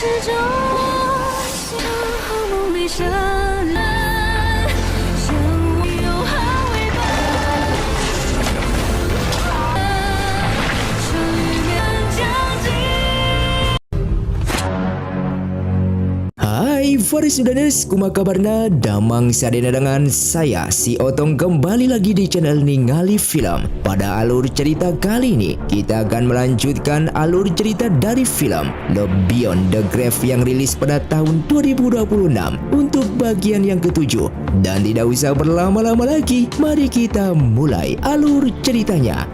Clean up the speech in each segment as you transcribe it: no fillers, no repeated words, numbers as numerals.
始终想好梦里闪亮，像我有捍卫吧，终于面将近。 Hai para Sudaners, kuma kabarna damang sadena dengan saya si Otong kembali lagi di channel Ningali Film. Pada alur cerita kali ini kita akan melanjutkan alur cerita dari film Love Beyond the Grave yang rilis pada tahun 2026 untuk bagian yang ketujuh. Dan tidak usah berlama-lama lagi, mari kita mulai alur ceritanya.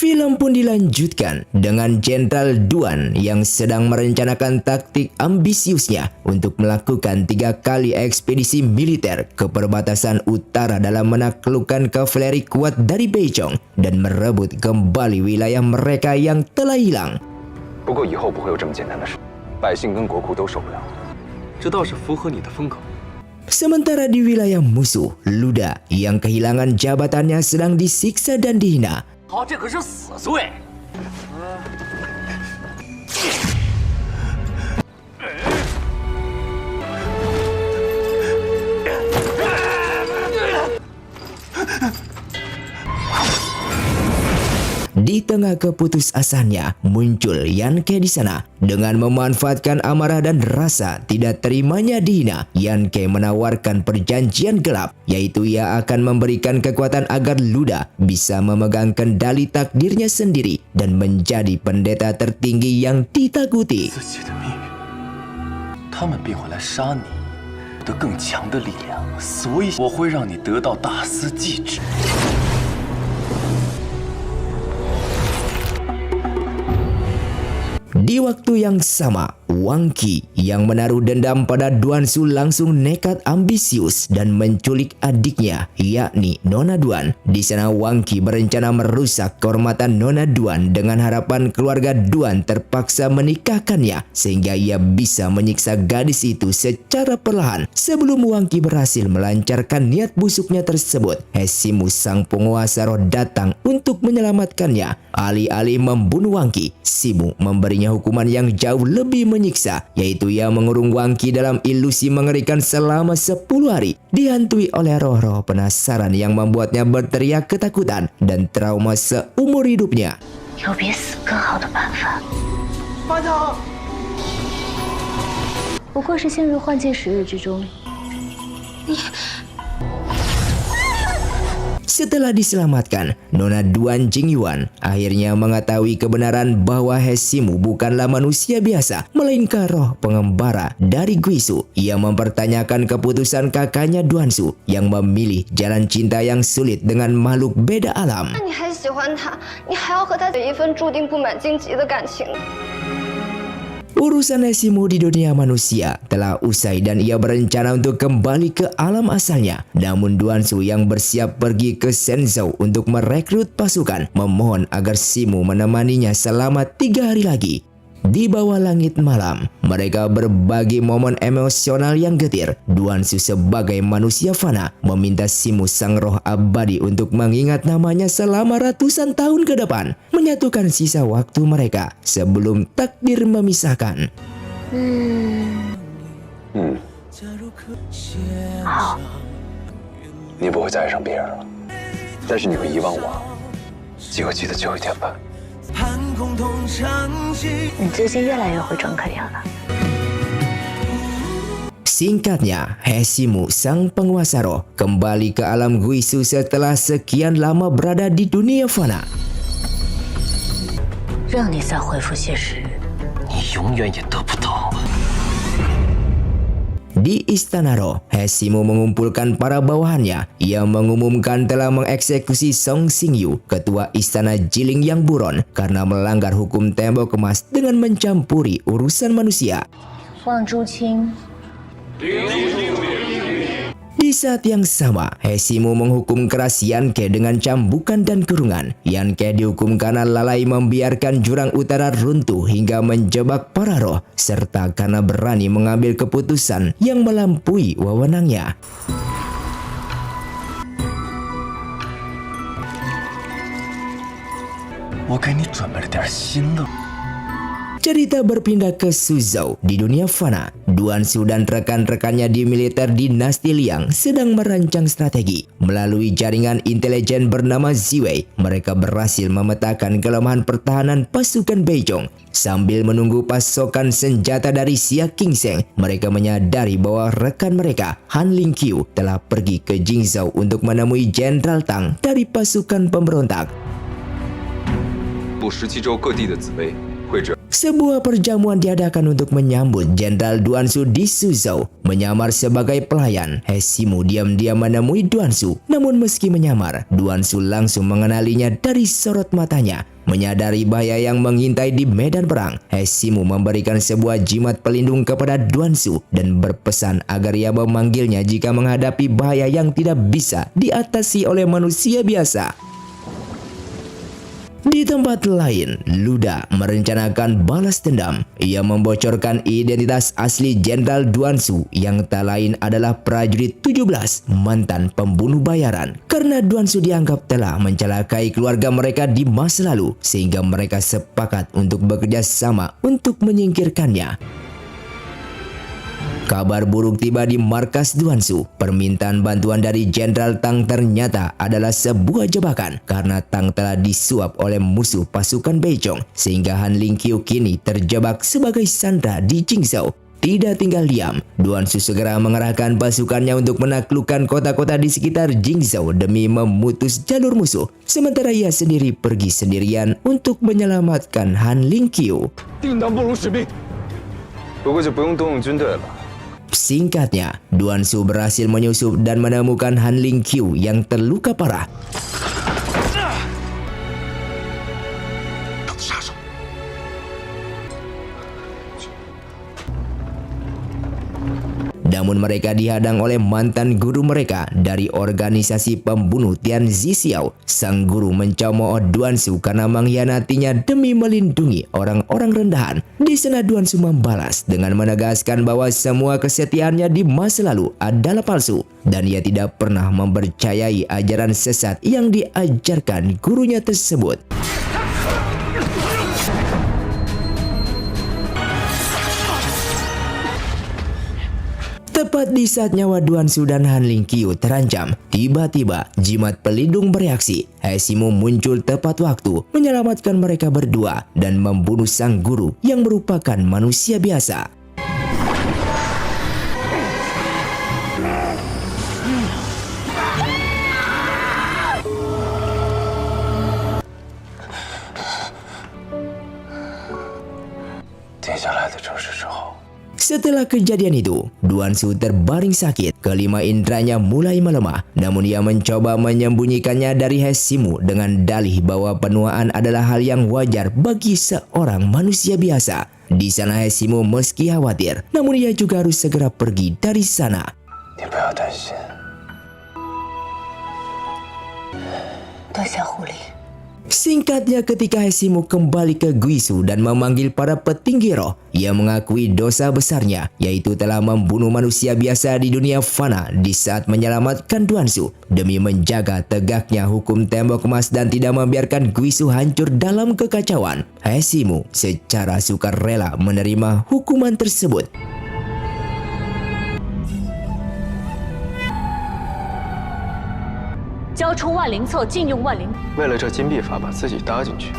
Film pun dilanjutkan dengan Jenderal Duan yang sedang merencanakan taktik ambisiusnya untuk melakukan 3 kali ekspedisi militer ke perbatasan utara dalam menaklukkan kavaleri kuat dari Beijing dan merebut kembali wilayah mereka yang telah hilang. 不过以后不会有这么简单的事，百姓跟国库都受不了，这倒是符合你的风格。 Sementara di wilayah musuh, Luda yang kehilangan jabatannya sedang disiksa dan dihina. 好，这可是死罪。Di tengah keputusasaannya, muncul Yanke di sana. Dengan memanfaatkan amarah dan rasa tidak terimanya dihina, Yanke menawarkan perjanjian gelap, yaitu ia akan memberikan kekuatan agar Luda bisa memegang kendali takdirnya sendiri dan menjadi pendeta tertinggi yang ditakuti. 自己的命运，他们便会来杀你，得更强的力量，所以我会让你得到大司祭旨。 Di waktu yang sama, Wang Qi yang menaruh dendam pada Duan Su langsung nekat ambisius dan menculik adiknya, yakni Nona Duan. Di sana Wang Qi berencana merusak kehormatan Nona Duan dengan harapan keluarga Duan terpaksa menikahkannya sehingga ia bisa menyiksa gadis itu secara perlahan. Sebelum Wang Qi berhasil melancarkan niat busuknya tersebut, Hesimu sang penguasa roh datang untuk menyelamatkannya. Alih-alih membunuh Wang Qi, Simu memberinya hukuman yang jauh lebih menyiksa, yaitu ia mengurung Wang Qi dalam ilusi mengerikan selama 10 hari, dihantui oleh roh-roh penasaran yang membuatnya berteriak ketakutan dan trauma seumur hidupnya. 有比死更好的办法。班长，不过是陷入幻界10日之中。你。 Setelah diselamatkan, Nona Duan Jingyuan akhirnya mengetahui kebenaran bahwa Hesimu bukanlah manusia biasa, melainkan roh pengembara dari Guisu. Ia mempertanyakan keputusan kakaknya Duansu yang memilih jalan cinta yang sulit dengan makhluk beda alam. 你还喜欢他，你还要和他有一份注定布满荆棘的感情。 Urusan Hesimu di dunia manusia telah usai dan ia berencana untuk kembali ke alam asalnya. Namun Duansu yang bersiap pergi ke Shenzhou untuk merekrut pasukan memohon agar Simu menemaninya selama 3 hari lagi. Di bawah langit malam, mereka berbagi momen emosional yang getir. Duansu sebagai manusia fana meminta Simu sang roh abadi untuk mengingat namanya selama ratusan tahun ke depan, menyatukan sisa waktu mereka sebelum takdir memisahkan. 好，你不会再爱上别人了，但是你会遗忘我，记得9一天吧。 你最近越来越会装可怜了。 Singkatnya, Hesimu sang penguasa roh kembali ke alam Guisu setelah sekian lama berada di dunia fana. 让你再恢复些时日，你永远也得不到。 Di Istana Roh, Hesimu mengumpulkan para bawahannya. Ia mengumumkan telah mengeksekusi Song Xingyu, ketua Istana Jiling yang buron, karena melanggar hukum tembok emas dengan mencampuri urusan manusia. 望朱清。 Di saat yang sama, Hesimu menghukum keras Yanke dengan cambukan dan kurungan. Yanke dihukum karena lalai membiarkan jurang utara runtuh hingga menjebak para roh, serta karena berani mengambil keputusan yang melampaui wewenangnya. 我给你准备了点新的。 Cerita berpindah ke Suzhou di dunia fana. Duan Su dan rekan-rekannya di militer dinasti Liang sedang merancang strategi. Melalui jaringan intelijen bernama Ziwei, mereka berhasil memetakan kelemahan pertahanan pasukan Beizhong. Sambil menunggu pasokan senjata dari Xia Qingseng, mereka menyadari bahwa rekan mereka, Han Lingqiu, telah pergi ke Jingzhou untuk menemui Jenderal Tang dari pasukan pemberontak. 部17州各地的紫薇绘制。 Sebuah perjamuan diadakan untuk menyambut Jenderal Duan Su di Suzhou. Menyamar sebagai pelayan, He Ximu diam-diam menemui Duan Su. Namun meski menyamar, Duan Su langsung mengenalinya dari sorot matanya. Menyadari bahaya yang mengintai di medan perang, He Ximu memberikan sebuah jimat pelindung kepada Duan Su dan berpesan agar ia memanggilnya jika menghadapi bahaya yang tidak bisa diatasi oleh manusia biasa. Di tempat lain, Luda merencanakan balas dendam. Ia membocorkan identitas asli Jenderal Duan Su yang tak lain adalah prajurit 17, mantan pembunuh bayaran. Karena Duan Su dianggap telah mencelakai keluarga mereka di masa lalu, sehingga mereka sepakat untuk bekerja sama untuk menyingkirkannya. Kabar buruk tiba di markas Duan Su. Permintaan bantuan dari Jenderal Tang ternyata adalah sebuah jebakan karena Tang telah disuap oleh musuh pasukan Beizhong sehingga Han Lingqiu kini terjebak sebagai sandera di Jingzhou. Tidak tinggal diam, Duan Su segera mengerahkan pasukannya untuk menaklukkan kota-kota di sekitar Jingzhou demi memutus jalur musuh. Sementara ia sendiri pergi sendirian untuk menyelamatkan Han Lingqiu. 定当不辱使命。不过就不用动用军队了。 Singkatnya, Duan Su berhasil menyusup dan menemukan Han Lingqiu yang terluka parah. Namun mereka dihadang oleh mantan guru mereka dari organisasi pembunuh Tian Zixiao. Sang guru mencemooh Duan Su karena mengkhianatinya demi melindungi orang-orang rendahan. Di sana Duan Su membalas dengan menegaskan bahwa semua kesetiaannya di masa lalu adalah palsu dan ia tidak pernah mempercayai ajaran sesat yang diajarkan gurunya tersebut. Tepat di saat nyawa Duan Su dan Han Lingqiu terancam, tiba-tiba jimat pelindung bereaksi. He Ximu muncul tepat waktu, menyelamatkan mereka berdua dan membunuh sang guru yang merupakan manusia biasa. Setelah kejadian itu, Duan Su terbaring sakit. Kelima indranya mulai melemah. Namun ia mencoba menyembunyikannya dari He Ximu dengan dalih bahwa penuaan adalah hal yang wajar bagi seorang manusia biasa. Di sana He Ximu meski khawatir, namun ia juga harus segera pergi dari sana. Singkatnya, ketika He Ximu kembali ke Guizhou dan memanggil para petinggi roh, ia mengakui dosa besarnya, yaitu telah membunuh manusia biasa di dunia fana di saat menyelamatkan Duan Su demi menjaga tegaknya hukum tembok emas dan tidak membiarkan Guizhou hancur dalam kekacauan. He Ximu secara sukarela menerima hukuman tersebut. 交出万灵册，禁用万灵。为了这金币法，把自己搭进去。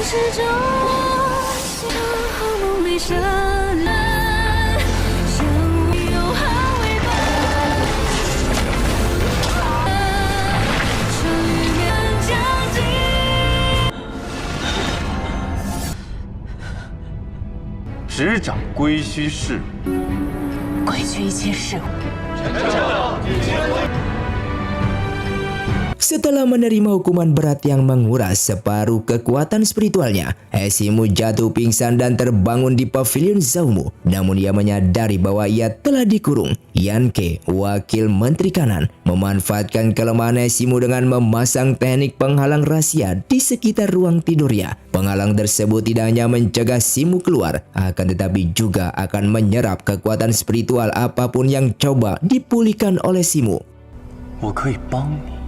是这些好梦里绚烂，像无有捍卫吧，终于面将尽。执掌归墟事务，规矩一切事务。Setelah menerima hukuman berat yang menguras separuh kekuatan spiritualnya, Hesimu jatuh pingsan dan terbangun di pavilion Zaumu. Namun ia menyadari bahwa ia telah dikurung. Yanke, wakil menteri kanan, memanfaatkan kelemahan Hesimu dengan memasang teknik penghalang rahasia di sekitar ruang tidurnya. Penghalang tersebut tidak hanya mencegah Simu keluar, akan tetapi juga akan menyerap kekuatan spiritual apapun yang coba dipulihkan oleh Simu. 我可以帮你，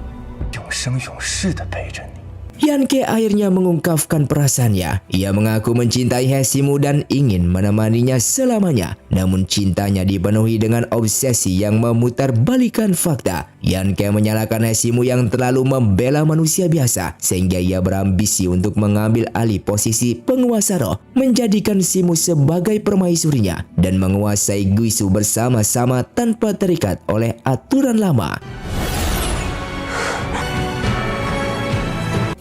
永生永世的陪着你。 Yanke akhirnya mengungkapkan perasaannya. Ia mengaku mencintai Hesimu dan ingin menemaninya selamanya. Namun cintanya dipenuhi dengan obsesi yang memutarbalikan fakta. Yanke menyalahkan Hesimu yang terlalu membela manusia biasa, sehingga ia berambisi untuk mengambil alih posisi penguasa roh, menjadikan Simu sebagai permaisurinya, dan menguasai Guisu bersama-sama tanpa terikat oleh aturan lama.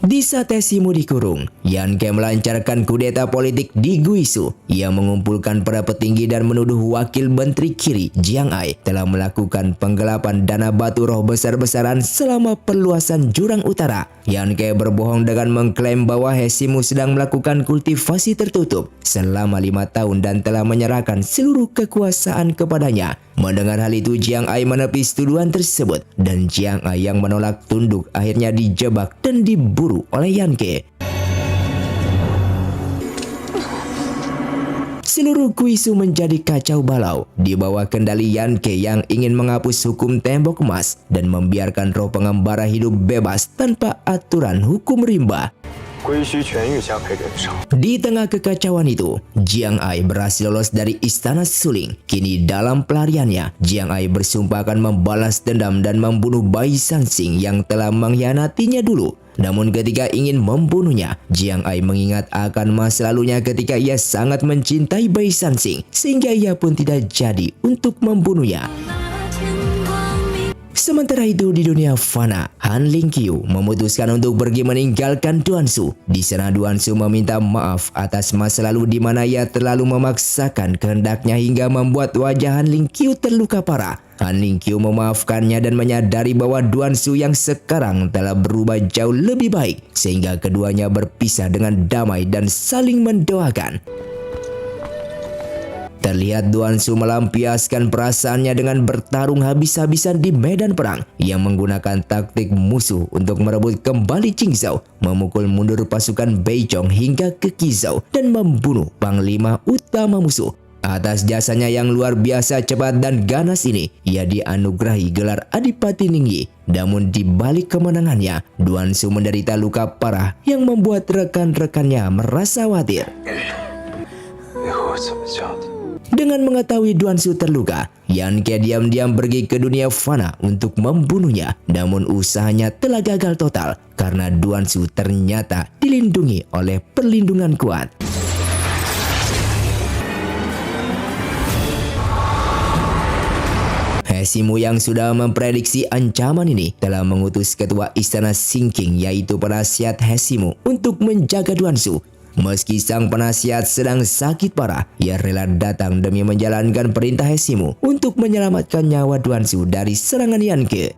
Di saat Hesimu dikurung, Yanke melancarkan kudeta politik di Guisu. Ia mengumpulkan para petinggi dan menuduh wakil menteri kiri Jiang Ai telah melakukan penggelapan dana batu roh besar-besaran selama perluasan jurang utara. Yanke berbohong dengan mengklaim bahwa Hesimu sedang melakukan kultivasi tertutup selama 5 tahun dan telah menyerahkan seluruh kekuasaan kepadanya. Mendengar hal itu, Jiang Ai menepis tuduhan tersebut, dan Jiang Ai yang menolak tunduk akhirnya dijebak dan diburu oleh Yanke. Seluruh Guisu menjadi kacau balau di bawah kendali Yanke yang ingin menghapus hukum tembok emas dan membiarkan roh pengembara hidup bebas tanpa aturan hukum rimba. Di tengah kekacauan itu, Jiang Ai berhasil lolos dari istana Suling. Kini dalam pelariannya, Jiang Ai bersumpah akan membalas dendam dan membunuh Bai Sanxing yang telah mengkhianatinya dulu. Namun ketika ingin membunuhnya, Jiang Ai mengingat akan masa lalunya ketika ia sangat mencintai Bai Sanxing, sehingga ia pun tidak jadi untuk membunuhnya. Sementara itu di dunia fana, Han Lingqiu memutuskan untuk pergi meninggalkan Duansu. Di sana Duansu meminta maaf atas masa lalu di mana ia terlalu memaksakan kehendaknya hingga membuat wajah Han Lingqiu terluka parah. Han Lingqiu memaafkannya dan menyadari bahwa Duansu yang sekarang telah berubah jauh lebih baik, sehingga keduanya berpisah dengan damai dan saling mendoakan. Terlihat Duansu melampiaskan perasaannya dengan bertarung habis-habisan di medan perang. Ia menggunakan taktik musuh untuk merebut kembali Qingzhou, memukul mundur pasukan Beizhong hingga ke Qizhou, dan membunuh panglima utama musuh. Atas jasanya yang luar biasa cepat dan ganas ini, ia dianugerahi gelar Adipati Ningyi. Namun di balik kemenangannya, Duansu menderita luka parah yang membuat rekan-rekannya merasa khawatir. Dengan mengetahui Duansu terluka, Yanke diam-diam pergi ke dunia fana untuk membunuhnya. Namun usahanya telah gagal total karena Duansu ternyata dilindungi oleh perlindungan kuat. Hesimu yang sudah memprediksi ancaman ini telah mengutus ketua istana Sinking, yaitu penasihat Hesimu, untuk menjaga Duansu. Meski sang penasihat sedang sakit parah, ia rela datang demi menjalankan perintah Hesimu untuk menyelamatkan nyawa Duansu dari serangan Yanke.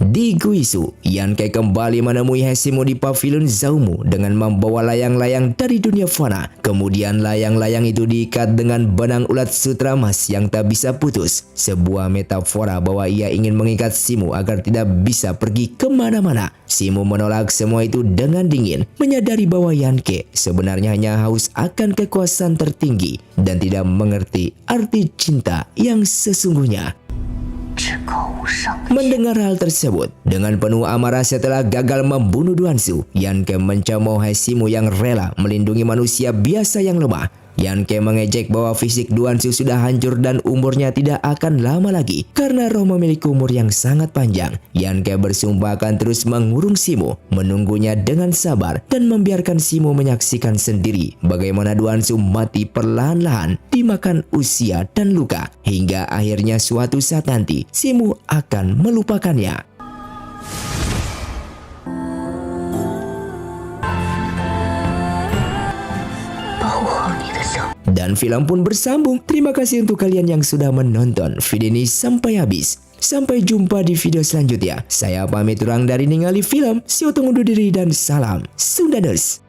Di Guisu, Yanke kembali menemui Hesimu di pavilion Zaumu dengan membawa layang-layang dari dunia fana. Kemudian layang-layang itu diikat dengan benang ulat sutra emas yang tak bisa putus. Sebuah metafora bahwa ia ingin mengikat Simu agar tidak bisa pergi kemana-mana. Simu menolak semua itu dengan dingin, menyadari bahwa Yanke sebenarnya hanya haus akan kekuasaan tertinggi dan tidak mengerti arti cinta yang sesungguhnya. Mendengar hal tersebut, dengan penuh amarah setelah gagal membunuh Duansu, Yanke mencemooh Hesimu yang rela melindungi manusia biasa yang lemah. Yanke mengejek bahwa fisik Duansu sudah hancur dan umurnya tidak akan lama lagi karena roh memiliki umur yang sangat panjang. Yanke bersumpah akan terus mengurung Simu, menunggunya dengan sabar dan membiarkan Simu menyaksikan sendiri bagaimana Duansu mati perlahan-lahan dimakan usia dan luka, hingga akhirnya suatu saat nanti Simu akan melupakannya. dan film pun bersambung. Terima kasih untuk kalian yang sudah menonton video ini sampai habis. Sampai jumpa di video selanjutnya. Saya pamit urang dari ningali film. Siotong undur diri dan salam Sundaners.